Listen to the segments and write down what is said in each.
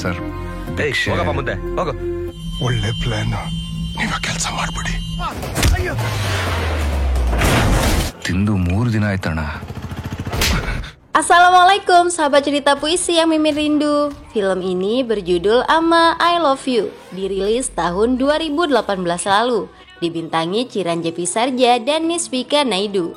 ಸರ್ ಹೋಗಪ್ಪ ಮುಂದೆ ಹೋಗು. ಒಳ್ಳೆ ಪ್ಲಾನ್. ನೀವ ಕೆಲಸ ಮಾಡ್ಬಿಡಿ. ತಿಂದು 3 ದಿನ ಆಯ್ತಣ್ಣ. Assalamualaikum sahabat cerita puisi yang Mimin rindu. Film ini berjudul Ama I Love You, dirilis tahun 2018 lalu, dibintangi Chiranjeevi Sarja dan Nisvika Naidu.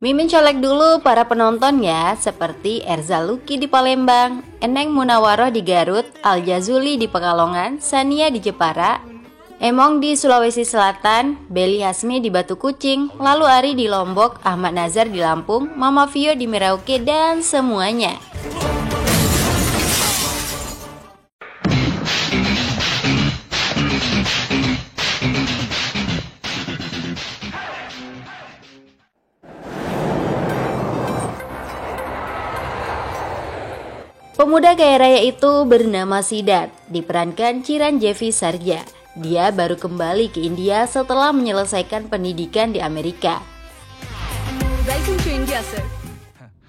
Mimin colek dulu para penonton ya, seperti Erza Luki di Palembang, Eneng Munawaroh di Garut, Al Jazuli di Pekalongan, Sania di Jepara, Emong di Sulawesi Selatan, Belly Hasmi di Batu Kucing, lalu Ari di Lombok, Ahmad Nazar di Lampung, Mama Vio di Merauke, dan semuanya. Pemuda kaya raya itu bernama Siddharth, diperankan Chiranjeevi Sarja. Dia baru kembali ke India setelah menyelesaikan pendidikan di Amerika. Welcome to India, sir.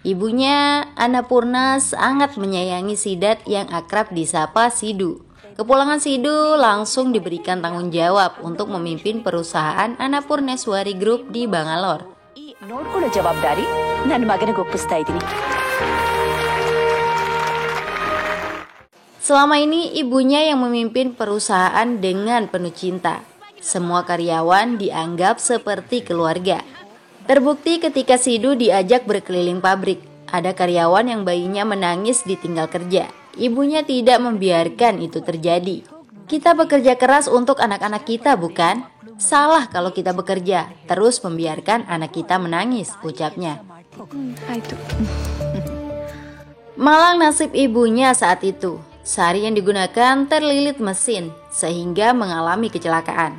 Ibunya, Annapurna, sangat menyayangi Siddharth yang akrab disapa Sidhu. Kepulangan Sidhu langsung diberikan tanggung jawab untuk memimpin perusahaan Annapurneswari Group di Bangalore. ನೋಡ್ಕೊಳ್ಳೋ ಜವಾಬ್ದಾರಿ ನನ್ನ ಮಗನಿಗೆ ಒಪ್ಪಿಸ್ತಾ ಇದ್ದೀನಿ. Selama ini ibunya yang memimpin perusahaan dengan penuh cinta. Semua karyawan dianggap seperti keluarga. Terbukti ketika Sidhu diajak berkeliling pabrik, ada karyawan yang bayinya menangis ditinggal kerja. Ibunya tidak membiarkan itu terjadi. Kita bekerja keras untuk anak-anak kita, bukan? Salah kalau kita bekerja terus membiarkan anak kita menangis, ucapnya. Malang nasib ibunya saat itu. Sari yang digunakan terlilit mesin sehingga mengalami kecelakaan.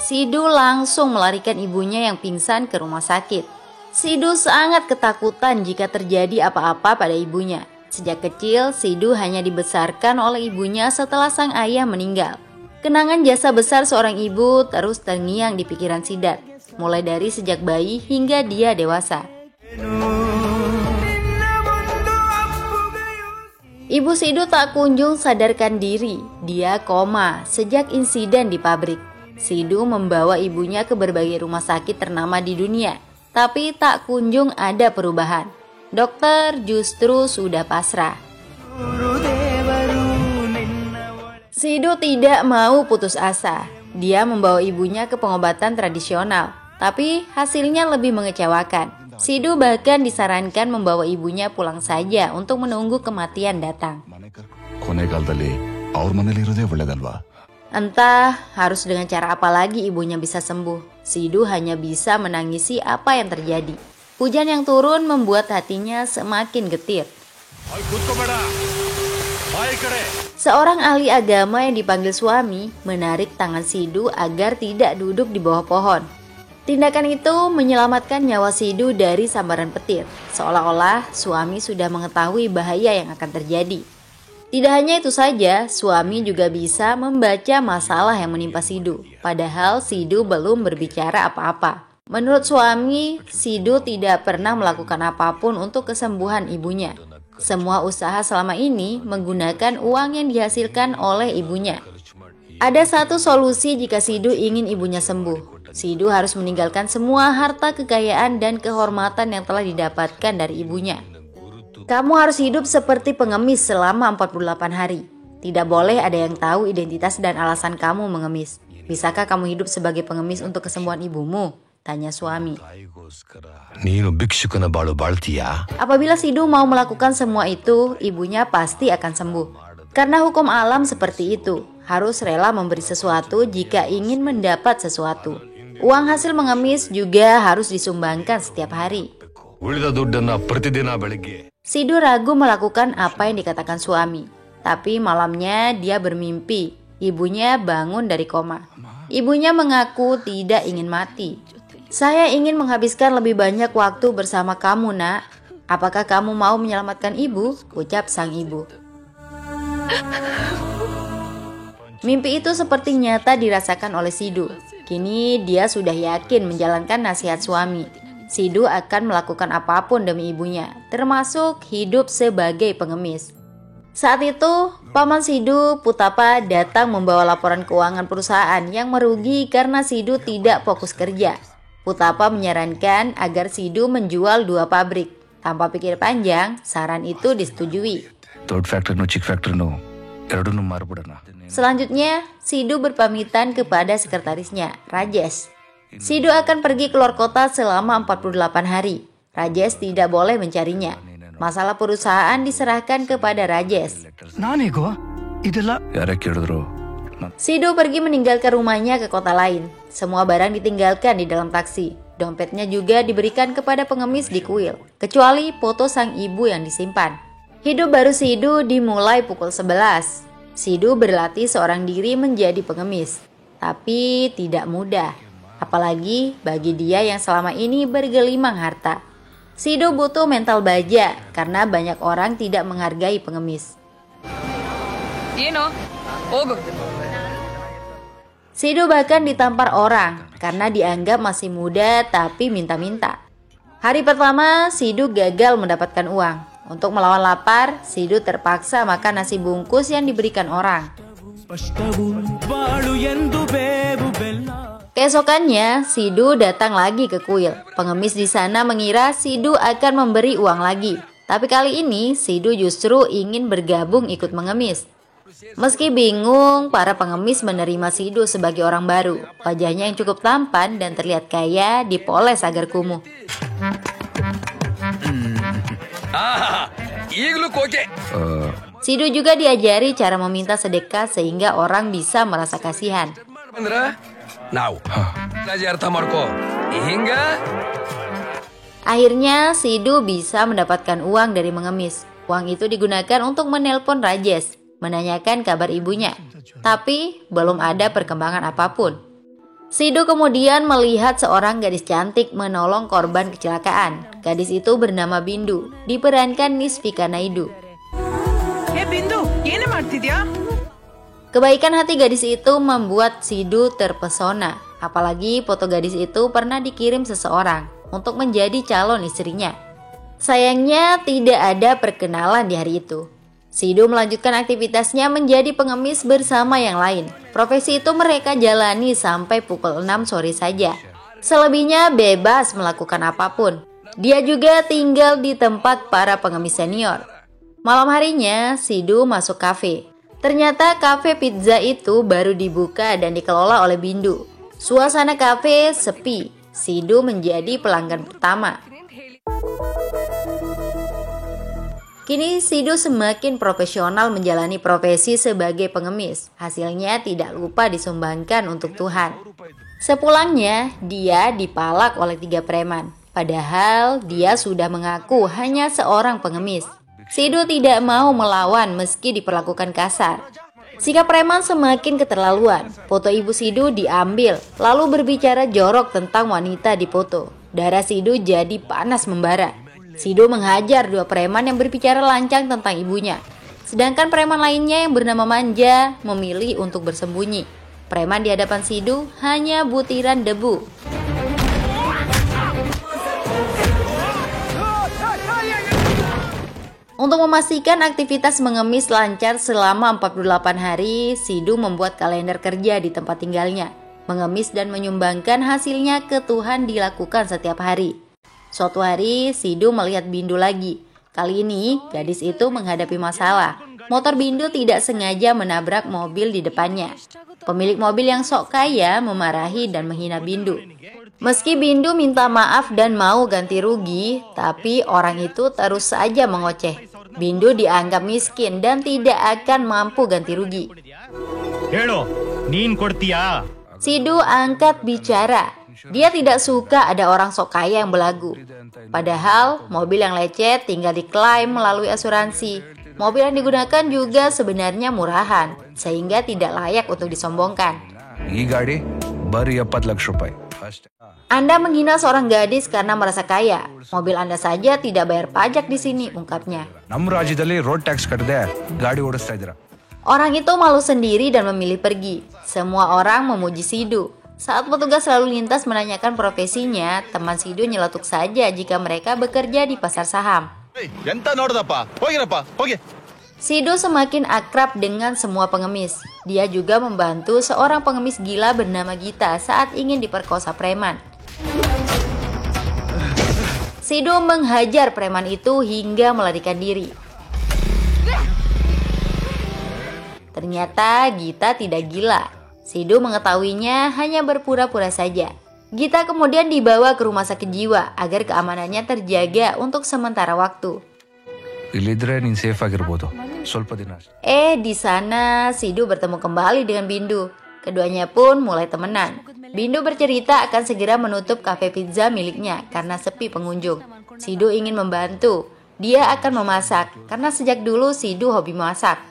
Sidhu langsung melarikan ibunya yang pingsan ke rumah sakit. Sidhu sangat ketakutan jika terjadi apa-apa pada ibunya. Sejak kecil, Sidhu hanya dibesarkan oleh ibunya setelah sang ayah meninggal. Kenangan jasa besar seorang ibu terus terngiang di pikiran Siddharth, mulai dari sejak bayi hingga dia dewasa. Ibu Sidhu tak kunjung sadarkan diri, dia koma sejak insiden di pabrik. Sidhu membawa ibunya ke berbagai rumah sakit ternama di dunia, tapi tak kunjung ada perubahan. Dokter justru sudah pasrah. Sidhu tidak mau putus asa. Dia membawa ibunya ke pengobatan tradisional, tapi hasilnya lebih mengecewakan. Sidhu bahkan disarankan membawa ibunya pulang saja untuk menunggu kematian datang. Entah harus dengan cara apa lagi ibunya bisa sembuh. Sidhu hanya bisa menangisi apa yang terjadi. Hujan yang turun membuat hatinya semakin getir. Seorang ahli agama yang dipanggil suami menarik tangan Sidhu agar tidak duduk di bawah pohon. Tindakan itu menyelamatkan nyawa Sidhu dari sambaran petir, seolah-olah suami sudah mengetahui bahaya yang akan terjadi. Tidak hanya itu saja, suami juga bisa membaca masalah yang menimpa Sidhu, padahal Sidhu belum berbicara apa-apa. Menurut suami, Sidhu tidak pernah melakukan apapun untuk kesembuhan ibunya. Semua usaha selama ini menggunakan uang yang dihasilkan oleh ibunya. Ada satu solusi jika Sidhu ingin ibunya sembuh. Sidhu harus meninggalkan semua harta kekayaan dan kehormatan yang telah didapatkan dari ibunya. Kamu harus hidup seperti pengemis selama 48 hari. Tidak boleh ada yang tahu identitas dan alasan kamu mengemis. Bisakah kamu hidup sebagai pengemis untuk kesembuhan ibumu? Tanya suami. Apabila Sidhu mau melakukan semua itu, ibunya pasti akan sembuh. Karena hukum alam seperti itu, harus rela memberi sesuatu jika ingin mendapat sesuatu. Uang hasil mengemis juga harus disumbangkan setiap hari. Sidhu ragu melakukan apa yang dikatakan suami. Tapi malamnya dia bermimpi, ibunya bangun dari koma. Ibunya mengaku tidak ingin mati. Saya ingin menghabiskan lebih banyak waktu bersama kamu, nak. Apakah kamu mau menyelamatkan ibu? Ucap sang ibu. Mimpi itu seperti nyata dirasakan oleh Sidhu. Kini dia sudah yakin menjalankan nasihat suami. Sidhu akan melakukan apapun demi ibunya, termasuk hidup sebagai pengemis. Saat itu, paman Sidhu, Putapa, datang membawa laporan keuangan perusahaan yang merugi karena Sidhu tidak fokus kerja. Putapa menyarankan agar Sidhu menjual 2 pabrik. Tanpa pikir panjang, saran itu disetujui. Selanjutnya, Sidhu berpamitan kepada sekretarisnya, Rajesh. Sidhu akan pergi keluar kota selama 48 hari. Rajesh tidak boleh mencarinya. Masalah perusahaan diserahkan kepada Rajesh. Sidhu pergi meninggalkan rumahnya ke kota lain. Semua barang ditinggalkan di dalam taksi. Dompetnya juga diberikan kepada pengemis di kuil, kecuali foto sang ibu yang disimpan. Hidup baru Sidhu dimulai pukul 11. Sidhu berlatih seorang diri menjadi pengemis, tapi tidak mudah. Apalagi bagi dia yang selama ini bergelimang harta. Sidhu butuh mental baja karena banyak orang tidak menghargai pengemis. Sidhu bahkan ditampar orang karena dianggap masih muda tapi minta-minta. Hari pertama, Sidhu gagal mendapatkan uang. Untuk melawan lapar, Sidhu terpaksa makan nasi bungkus yang diberikan orang. Keesokannya, Sidhu datang lagi ke kuil. Pengemis di sana mengira Sidhu akan memberi uang lagi. Tapi kali ini, Sidhu justru ingin bergabung ikut mengemis. Meski bingung, para pengemis menerima Sidhu sebagai orang baru. Wajahnya yang cukup tampan dan terlihat kaya dipoles agar kumuh. Sidhu juga diajari cara meminta sedekah sehingga orang bisa merasa kasihan. Akhirnya Sidhu bisa mendapatkan uang dari mengemis. Uang itu digunakan untuk menelpon Rajesh, menanyakan kabar ibunya. Tapi belum ada perkembangan apapun. Sidhu kemudian melihat seorang gadis cantik menolong korban kecelakaan. Gadis itu bernama Bindu, diperankan Nisvika Naidu. Kebaikan hati gadis itu membuat Sidhu terpesona. Apalagi foto gadis itu pernah dikirim seseorang untuk menjadi calon istrinya. Sayangnya tidak ada perkenalan di hari itu. Sidhu melanjutkan aktivitasnya menjadi pengemis bersama yang lain. Profesi itu mereka jalani sampai pukul 6 sore saja. Selebihnya bebas melakukan apapun. Dia juga tinggal di tempat para pengemis senior. Malam harinya, Sidhu masuk kafe. Ternyata kafe pizza itu baru dibuka dan dikelola oleh Bindu. Suasana kafe sepi. Sidhu menjadi pelanggan pertama. Kini Sidhu semakin profesional menjalani profesi sebagai pengemis. Hasilnya tidak lupa disumbangkan untuk Tuhan. Sepulangnya, dia dipalak oleh 3 preman. Padahal dia sudah mengaku hanya seorang pengemis. Sidhu tidak mau melawan meski diperlakukan kasar. Sikap preman semakin keterlaluan. Foto ibu Sidhu diambil, lalu berbicara jorok tentang wanita di foto. Darah Sidhu jadi panas membara. Sidhu menghajar 2 preman yang berbicara lancang tentang ibunya. Sedangkan preman lainnya yang bernama Manja memilih untuk bersembunyi. Preman di hadapan Sidhu hanya butiran debu. Untuk memastikan aktivitas mengemis lancar selama 48 hari, Sidhu membuat kalender kerja di tempat tinggalnya. Mengemis dan menyumbangkan hasilnya ke Tuhan dilakukan setiap hari. Suatu hari, Sidhu melihat Bindu lagi. Kali ini, gadis itu menghadapi masalah. Motor Bindu tidak sengaja menabrak mobil di depannya. Pemilik mobil yang sok kaya memarahi dan menghina Bindu. Meski Bindu minta maaf dan mau ganti rugi, tapi orang itu terus saja mengoceh. Bindu dianggap miskin dan tidak akan mampu ganti rugi. Sidhu angkat bicara. Dia tidak suka ada orang sok kaya yang belagu. Padahal mobil yang lecet tinggal diklaim melalui asuransi. Mobil yang digunakan juga sebenarnya murahan, sehingga tidak layak untuk disombongkan. Anda menghina seorang gadis karena merasa kaya. Mobil Anda saja tidak bayar pajak di sini, ungkapnya. Orang itu malu sendiri dan memilih pergi. Semua orang memuji Sidu. Saat petugas lalu lintas menanyakan profesinya, teman Sidu nyeletuk saja jika mereka bekerja di pasar saham. Sidu semakin akrab dengan semua pengemis. Dia juga membantu seorang pengemis gila bernama Gita saat ingin diperkosa preman. Sidu menghajar preman itu hingga melarikan diri. Ternyata Gita tidak gila. Sidu mengetahuinya hanya berpura-pura saja. Gita kemudian dibawa ke rumah sakit jiwa agar keamanannya terjaga untuk sementara waktu. Di sana Sidu bertemu kembali dengan Bindu. Keduanya pun mulai temenan. Bindu bercerita akan segera menutup kafe pizza miliknya karena sepi pengunjung. Sidu ingin membantu. Dia akan memasak karena sejak dulu Sidu hobi masak.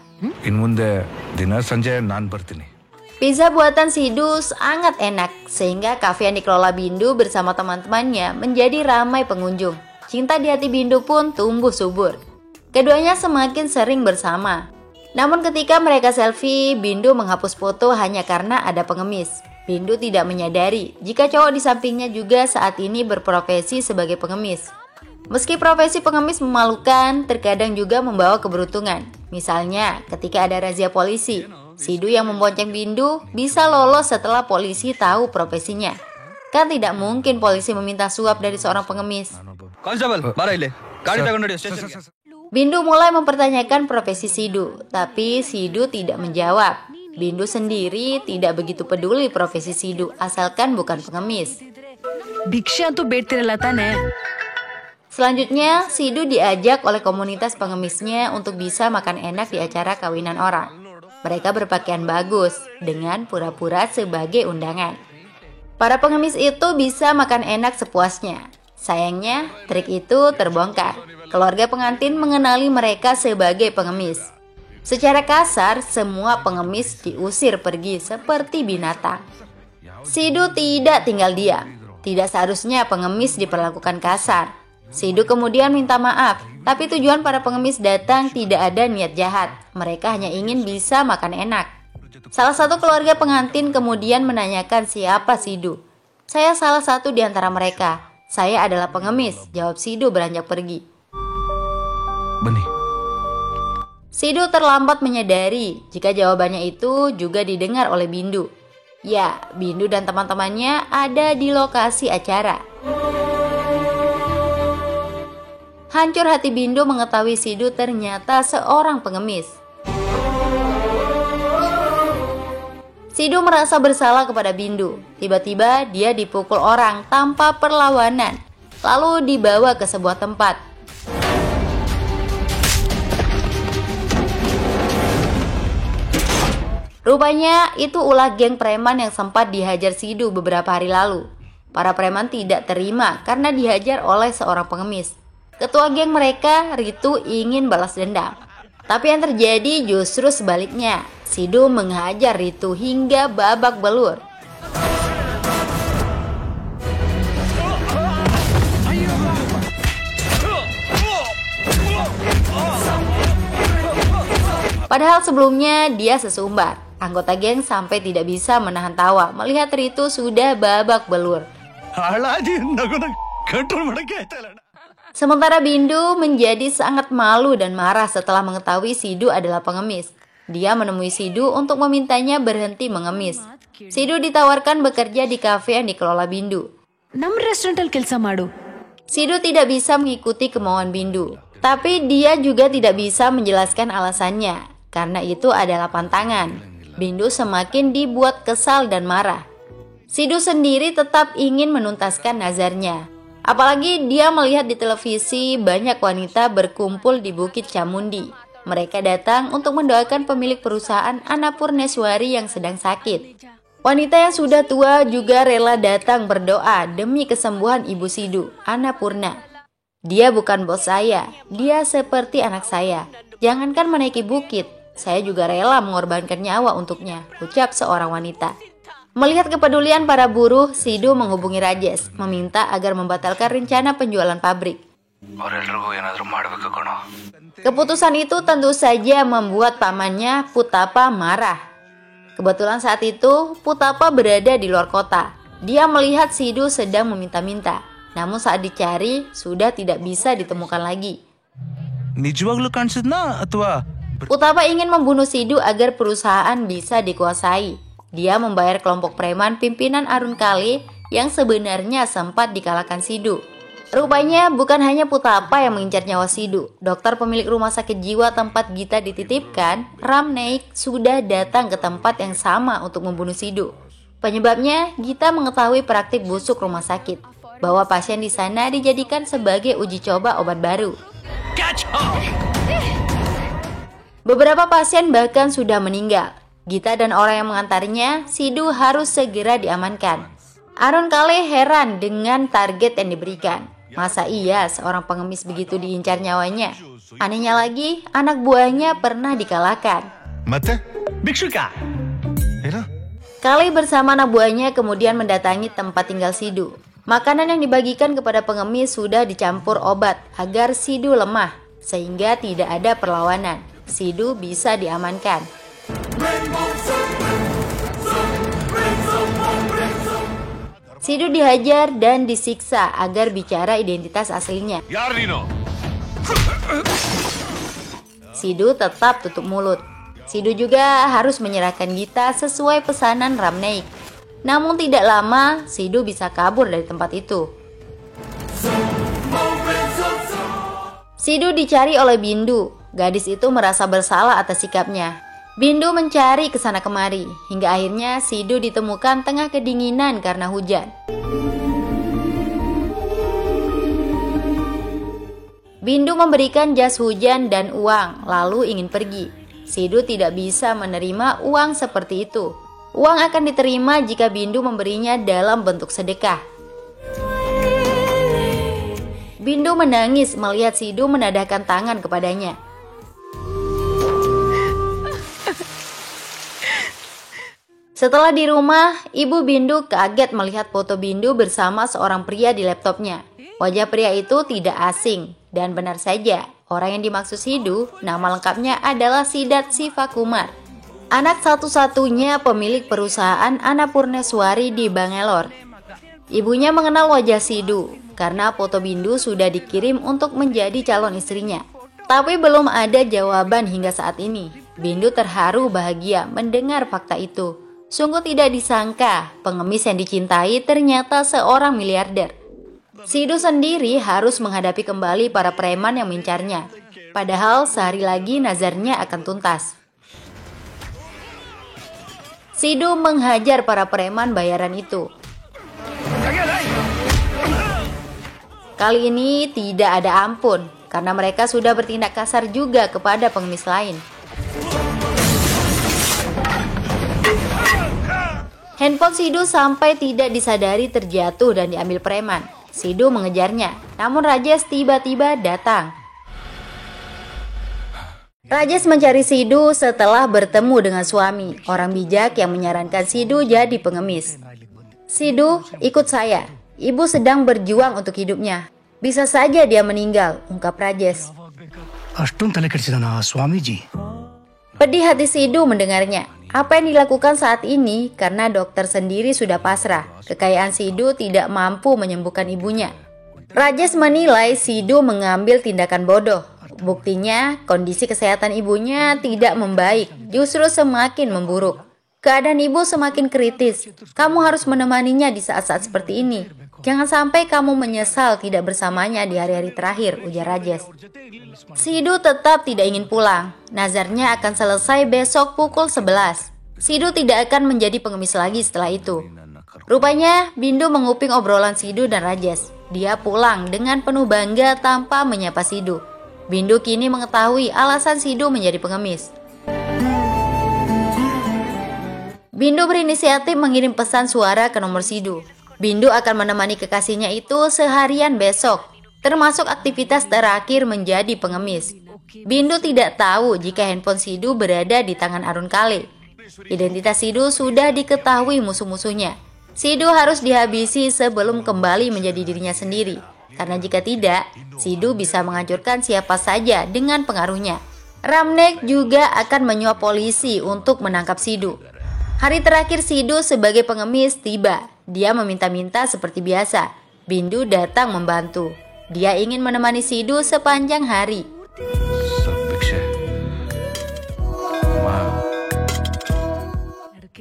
Pizza buatan Sidu sangat enak sehingga kafe yang dikelola Bindu bersama teman-temannya menjadi ramai pengunjung. Cinta di hati Bindu pun tumbuh subur. Keduanya semakin sering bersama. Namun ketika mereka selfie, Bindu menghapus foto hanya karena ada pengemis. Bindu tidak menyadari jika cowok di sampingnya juga saat ini berprofesi sebagai pengemis. Meski profesi pengemis memalukan, terkadang juga membawa keberuntungan. Misalnya ketika ada razia polisi, Sidu yang membonceng Bindu bisa lolos setelah polisi tahu profesinya. Kan tidak mungkin polisi meminta suap dari seorang pengemis. Bindu mulai mempertanyakan profesi Sidu, tapi Sidu tidak menjawab. Bindu sendiri tidak begitu peduli profesi Sidu, asalkan bukan pengemis. Selanjutnya, Sidu diajak oleh komunitas pengemisnya untuk bisa makan enak di acara kawinan orang. Mereka berpakaian bagus dengan pura-pura sebagai undangan. Para pengemis itu bisa makan enak sepuasnya. Sayangnya, trik itu terbongkar. Keluarga pengantin mengenali mereka sebagai pengemis. Secara kasar, semua pengemis diusir pergi seperti binatang. Sidu tidak tinggal diam. Tidak seharusnya pengemis diperlakukan kasar. Sidu kemudian minta maaf, tapi tujuan para pengemis datang tidak ada niat jahat. Mereka hanya ingin bisa makan enak. Salah satu keluarga pengantin kemudian menanyakan siapa Sidu. Saya salah satu di antara mereka. Saya adalah pengemis, jawab Sidu beranjak pergi. Sidu terlambat menyadari jika jawabannya itu juga didengar oleh Bindu. Ya, Bindu dan teman-temannya ada di lokasi acara. Hancur hati Bindu mengetahui Sidu ternyata seorang pengemis. Sidu merasa bersalah kepada Bindu. Tiba-tiba dia dipukul orang tanpa perlawanan, lalu dibawa ke sebuah tempat. Rupanya itu ulah geng preman yang sempat dihajar Sidu beberapa hari lalu. Para preman tidak terima karena dihajar oleh seorang pengemis. Ketua geng mereka, Ritu, ingin balas dendam. Tapi yang terjadi justru sebaliknya. Sidu menghajar Ritu hingga babak belur. Padahal sebelumnya dia sesumbar. Anggota geng sampai tidak bisa menahan tawa melihat Ritu sudah babak belur. Sementara Bindu menjadi sangat malu dan marah setelah mengetahui Sidu adalah pengemis. Dia menemui Sidu untuk memintanya berhenti mengemis. Sidu ditawarkan bekerja di kafe yang dikelola Bindu. Sidu tidak bisa mengikuti kemauan Bindu, tapi dia juga tidak bisa menjelaskan alasannya, karena itu adalah pantangan. Bindu semakin dibuat kesal dan marah. Sidu sendiri tetap ingin menuntaskan nazarnya. Apalagi dia melihat di televisi banyak wanita berkumpul di Bukit Camundi. Mereka datang untuk mendoakan pemilik perusahaan Annapurneswari yang sedang sakit. Wanita yang sudah tua juga rela datang berdoa demi kesembuhan ibu Sidu, Annapurna. Dia bukan bos saya, dia seperti anak saya. Jangankan menaiki bukit, saya juga rela mengorbankan nyawa untuknya, ucap seorang wanita. Melihat kepedulian para buruh, Sidu menghubungi Rajesh, meminta agar membatalkan rencana penjualan pabrik. ಅವರೆಲ್ರಿಗೂ ಏನಾದರೂ ಮಾಡಬೇಕು ಕಣೋ. Keputusan itu tentu saja membuat pamannya Putapa marah. Kebetulan saat itu Putapa berada di luar kota. Dia melihat Sidhu sedang meminta-minta. Namun saat dicari sudah tidak bisa ditemukan lagi. ನಿಜವಾಗ್ಲೂ ಕಾಣಿಸಿದ್ನಾ ಅಥವಾ Putapa ingin membunuh Sidhu agar perusahaan bisa dikuasai. Dia membayar kelompok preman pimpinan Arun Kale yang sebenarnya sempat dikalahkan Sidhu. Rupanya bukan hanya Putapa yang mengincar nyawa Sidhu. Dokter pemilik rumah sakit jiwa tempat Gita dititipkan, Ramnaik, sudah datang ke tempat yang sama untuk membunuh Sidhu. Penyebabnya, Gita mengetahui praktik busuk rumah sakit, bahwa pasien di sana dijadikan sebagai uji coba obat baru. Beberapa pasien bahkan sudah meninggal. Gita dan orang yang mengantarnya, Sidhu harus segera diamankan. Arun Kale heran dengan target yang diberikan. Masa iya seorang pengemis begitu diincar nyawanya? Anehnya lagi, anak buahnya pernah dikalahkan. ಮತ್ತೆ ಭಿಕ್ಷುಕ ಏನು Kale bersama anak buahnya kemudian mendatangi tempat tinggal Sidhu. Makanan yang dibagikan kepada pengemis sudah dicampur obat agar Sidhu lemah, sehingga tidak ada perlawanan. Sidhu bisa diamankan. Sidhu dihajar dan disiksa agar bicara identitas aslinya. ಯಾರು ನೀನು? Sidhu tetap tutup mulut. Sidhu juga harus menyerahkan Gita sesuai pesanan Ramnaik. Namun tidak lama, Sidhu bisa kabur dari tempat itu. Sidhu dicari oleh Bindu. Gadis itu merasa bersalah atas sikapnya. Bindu mencari ke sana kemari, hingga akhirnya Sidhu ditemukan tengah kedinginan karena hujan. Bindu memberikan jas hujan dan uang, lalu ingin pergi. Sidhu tidak bisa menerima uang seperti itu. Uang akan diterima jika Bindu memberinya dalam bentuk sedekah. Bindu menangis melihat Sidhu menadahkan tangan kepadanya. Setelah di rumah, ibu Bindu kaget melihat foto Bindu bersama seorang pria di laptopnya. Wajah pria itu tidak asing, dan benar saja, orang yang dimaksud Sidhu, nama lengkapnya adalah Siddharth Sivakumar. Anak satu-satunya pemilik perusahaan Annapurneswari di Bangalore. Ibunya mengenal wajah Sidhu, karena foto Bindu sudah dikirim untuk menjadi calon istrinya. Tapi belum ada jawaban hingga saat ini. Bindu terharu bahagia mendengar fakta itu. Sungguh tidak disangka, pengemis yang dicintai ternyata seorang miliarder. Sidhu sendiri harus menghadapi kembali para preman yang mengincarnya. Padahal sehari lagi nazarnya akan tuntas. Sidhu menghajar para preman bayaran itu. Kali ini tidak ada ampun, karena mereka sudah bertindak kasar juga kepada pengemis lain. Handphone Sidhu sampai tidak disadari terjatuh dan diambil preman. Sidhu mengejarnya, namun Rajesh tiba-tiba datang. Rajesh mencari Sidhu setelah bertemu dengan suami, orang bijak yang menyarankan Sidhu jadi pengemis. Sidhu, ikut saya. Ibu sedang berjuang untuk hidupnya. Bisa saja dia meninggal, ungkap Rajesh. ಅಷ್ಟೊಂದು ತಲೆ ಕೆಡಿಸಿದಾನ Swamiji. Pedih hati Sidhu mendengarnya. Apa yang dilakukan saat ini karena dokter sendiri sudah pasrah. Kekayaan Sidhu tidak mampu menyembuhkan ibunya. Rajesh menilai Sidhu mengambil tindakan bodoh. Buktinya, kondisi kesehatan ibunya tidak membaik, justru semakin memburuk. Keadaan ibu semakin kritis. Kamu harus menemaninya di saat-saat seperti ini. Jangan sampai kamu menyesal tidak bersamanya di hari-hari terakhir, ujar Rajesh. Sidhu tetap tidak ingin pulang. Nazarnya akan selesai besok pukul 11. Sidhu tidak akan menjadi pengemis lagi setelah itu. Rupanya, Bindu menguping obrolan Sidhu dan Rajesh. Dia pulang dengan penuh bangga tanpa menyapa Sidhu. Bindu kini mengetahui alasan Sidhu menjadi pengemis. Bindu berinisiatif mengirim pesan suara ke nomor Sidhu. Bindu akan menemani kekasihnya itu seharian besok, termasuk aktivitas terakhir menjadi pengemis. Bindu tidak tahu jika handphone Sidhu berada di tangan Arun Kale. Identitas Sidhu sudah diketahui musuh-musuhnya. Sidhu harus dihabisi sebelum kembali menjadi dirinya sendiri. Karena jika tidak, Sidhu bisa menghancurkan siapa saja dengan pengaruhnya. Ramnek juga akan menyuap polisi untuk menangkap Sidhu. Hari terakhir Sidhu sebagai pengemis tiba. Dia meminta-minta seperti biasa. Bindu datang membantu. Dia ingin menemani Sidhu sepanjang hari.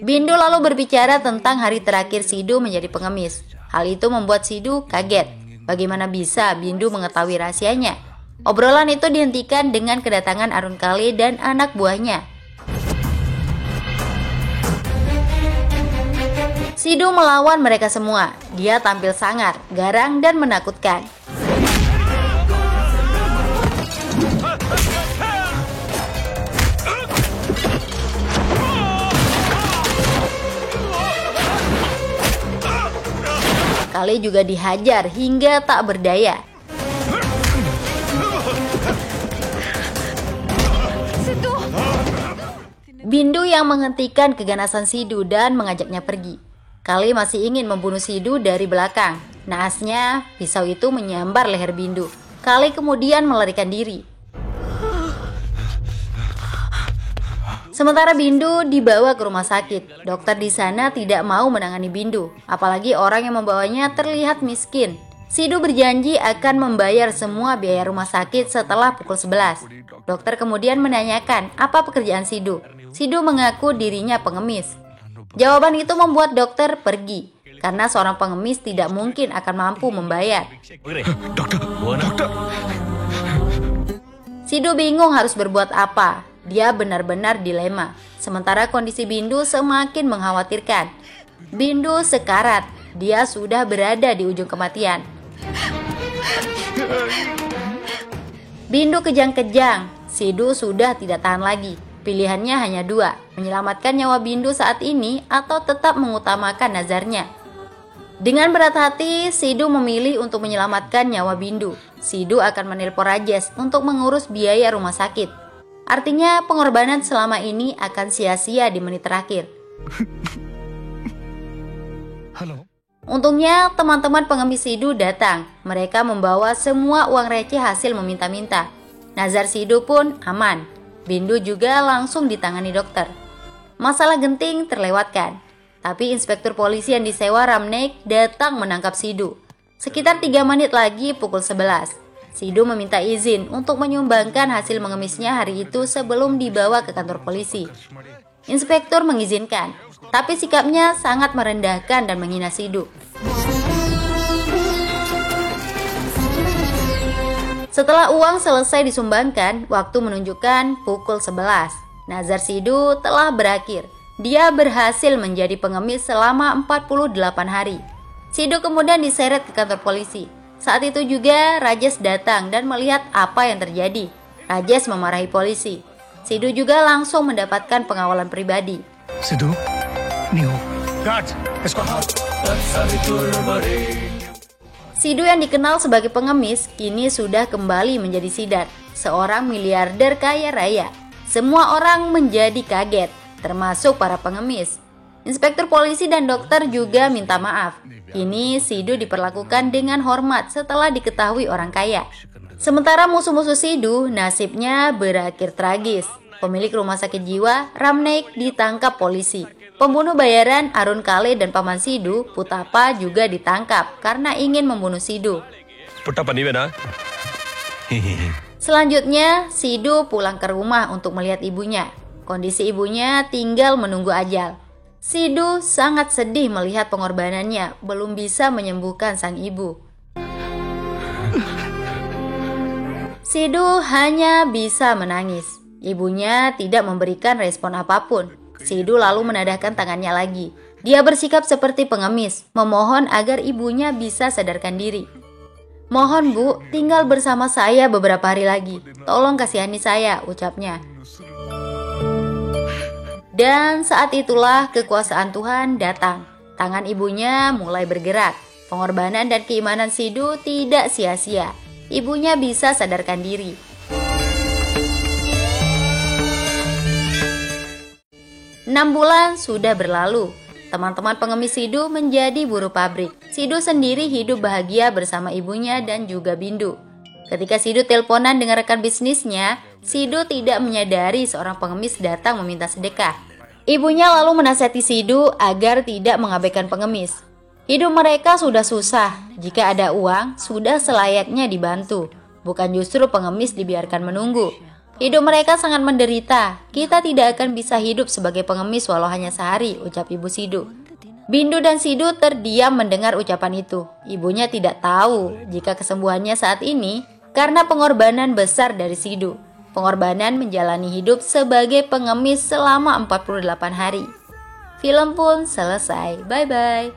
Bindu lalu berbicara tentang hari terakhir Sidhu menjadi pengemis. Hal itu membuat Sidhu kaget. Bagaimana bisa Bindu mengetahui rahasianya? Obrolan itu dihentikan dengan kedatangan Arun Kale dan anak buahnya. Sidhu melawan mereka semua. Dia tampil sangar, garang, dan menakutkan. Kale juga dihajar hingga tak berdaya. Bindu yang menghentikan keganasan Sidhu dan mengajaknya pergi. Kale masih ingin membunuh Sidhu dari belakang. Naasnya, pisau itu menyambar leher Bindu. Kale kemudian melarikan diri. Sementara Bindu dibawa ke rumah sakit. Dokter di sana tidak mau menangani Bindu, apalagi orang yang membawanya terlihat miskin. Sidhu berjanji akan membayar semua biaya rumah sakit setelah pukul 11. Dokter kemudian menanyakan apa pekerjaan Sidhu. Sidhu mengaku dirinya pengemis. Jawaban itu membuat dokter pergi, karena seorang pengemis tidak mungkin akan mampu membayar. Dokter. Sidhu bingung harus berbuat apa. Dia benar-benar dilema. Sementara kondisi Bindu semakin mengkhawatirkan. Bindu sekarat. Dia sudah berada di ujung kematian. Bindu kejang-kejang. Sidhu sudah tidak tahan lagi. Pilihannya hanya dua, menyelamatkan nyawa Bindu saat ini atau tetap mengutamakan nazarnya. Dengan berat hati, Sidhu memilih untuk menyelamatkan nyawa Bindu. Sidhu akan menelpon Rajesh untuk mengurus biaya rumah sakit. Artinya pengorbanan selama ini akan sia-sia di menit terakhir. Halo. Untungnya teman-teman pengemis Sidhu datang. Mereka membawa semua uang receh hasil meminta-minta. Nazar Sidhu pun aman. Bindu juga langsung ditangani dokter. Masalah genting terlewatkan. Tapi inspektur polisi yang disewa Ramnek datang menangkap Sidhu. Sekitar 3 menit lagi pukul 11. Sidhu meminta izin untuk menyumbangkan hasil mengemisnya hari itu sebelum dibawa ke kantor polisi. Inspektur mengizinkan, tapi sikapnya sangat merendahkan dan menghina Sidhu. Setelah uang selesai disumbangkan, waktu menunjukkan pukul 11. Nazar Sidhu telah berakhir. Dia berhasil menjadi pengemis selama 48 hari. Sidhu kemudian diseret ke kantor polisi. Saat itu juga Rajesh datang dan melihat apa yang terjadi. Rajesh memarahi polisi. Sidhu juga langsung mendapatkan pengawalan pribadi. Sidhu, Niho. Guards, escort. Sidhu yang dikenal sebagai pengemis kini sudah kembali menjadi Siddharth, seorang miliarder kaya raya. Semua orang menjadi kaget, termasuk para pengemis. Inspektur polisi dan dokter juga minta maaf. Kini Sidhu diperlakukan dengan hormat setelah diketahui orang kaya. Sementara musuh-musuh Sidhu nasibnya berakhir tragis. Pemilik rumah sakit jiwa Ramnek ditangkap polisi. Pembunuh bayaran Arun Kale dan paman Sidhu, Putapa, juga ditangkap karena ingin membunuh Sidhu. Selanjutnya, Sidhu pulang ke rumah untuk melihat ibunya. Kondisi ibunya tinggal menunggu ajal. Sidhu sangat sedih melihat pengorbanannya belum bisa menyembuhkan sang ibu. Sidhu hanya bisa menangis. Ibunya tidak memberikan respon apapun. Sidhu lalu menadahkan tangannya lagi. Dia bersikap seperti pengemis, memohon agar ibunya bisa sadarkan diri. "Mohon Bu, tinggal bersama saya beberapa hari lagi. Tolong kasihani saya," ucapnya. Dan saat itulah kekuasaan Tuhan datang. Tangan ibunya mulai bergerak. Pengorbanan dan keimanan Sidhu tidak sia-sia. Ibunya bisa sadarkan diri. "6 bulan sudah berlalu. Teman-teman pengemis Sidu menjadi buruh pabrik. Sidu sendiri hidup bahagia bersama ibunya dan juga Bindu. Ketika Sidu teleponan dengan rekan bisnisnya, Sidu tidak menyadari seorang pengemis datang meminta sedekah. Ibunya lalu menasihati Sidu agar tidak mengabaikan pengemis. Hidup mereka sudah susah, jika ada uang sudah selayaknya dibantu, bukan justru pengemis dibiarkan menunggu. Hidup mereka sangat menderita, kita tidak akan bisa hidup sebagai pengemis walau hanya sehari, ucap Ibu Sidu. Bindu dan Sidu terdiam mendengar ucapan itu. Ibunya tidak tahu jika kesembuhannya saat ini karena pengorbanan besar dari Sidu. Pengorbanan menjalani hidup sebagai pengemis selama 48 hari. Film pun selesai. Bye-bye.